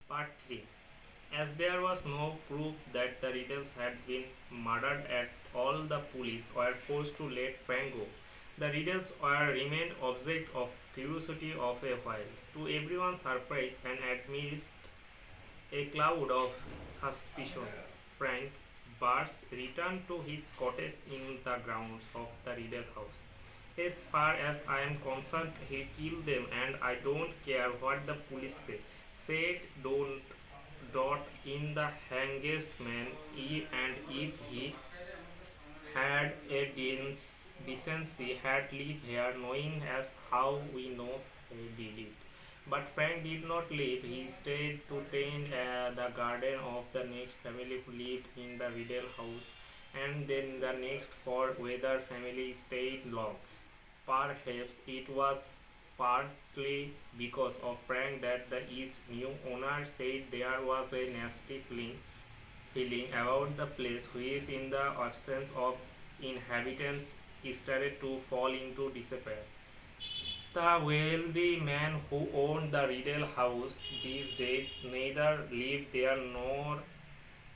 Part 3. As there was no proof that the Riddles had been murdered at all, the police were forced to let Frank go. The Riddles were remained object of curiosity of a while. To everyone's surprise and amidst a cloud of suspicion, Frank Bars returned to his cottage in the grounds of the Riddle house. As far as I am concerned, he'll kill them, and I don't care what the police say. Said don't dot in the hangest man, and if he had a decency, had lived here, knowing as how we knows he did it. But Frank did not leave. He stayed to tend the garden of the next family who lived in the Riddle house, and then the next four other family stayed long. Perhaps it was partly because of Frank that the each new owner said there was a nasty feeling about the place which in the absence of inhabitants started to fall into disrepair. The wealthy man who owned the Riddle house these days neither lived there nor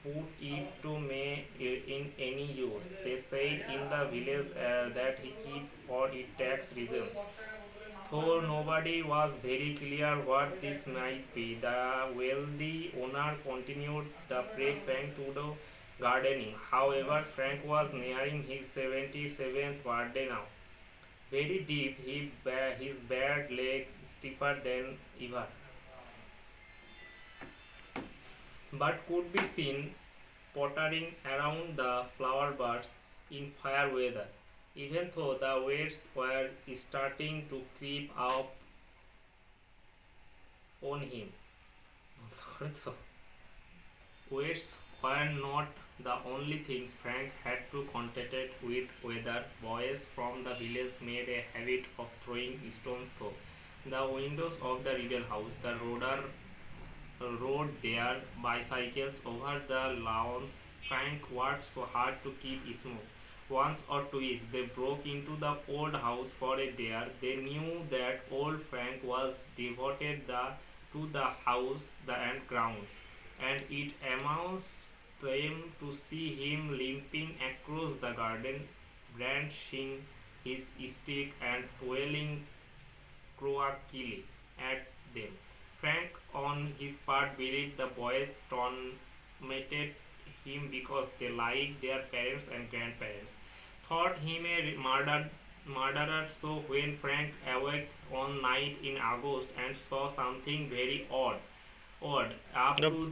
put it to me in any use. They said in the village that he kept for it tax reasons. Though nobody was very clear what this might be, the wealthy owner continued the break bank to the gardening. However, Frank was nearing his 77th birthday now. Very deep, his bad leg stiffer than ever, but could be seen pottering around the flower beds in fair weather. Even though the weeds were starting to creep up on him. Weeds were not the only things Frank had to contend with whether boys from the village made a habit of throwing stones through the windows of the Riddle house. The roader rode their bicycles over the lawns. Frank worked so hard to keep smooth. Once or twice they broke into the old house for a dare. They knew that old Frank was devoted to the house and grounds, and it amused them to see him limping across the garden, brandishing his stick and wailing croakily at them. Frank, on his part, believed the boys tormented him because they liked their parents and grandparents, thought him a murderer. So when Frank awoke one night in August and saw something very odd up Yep. to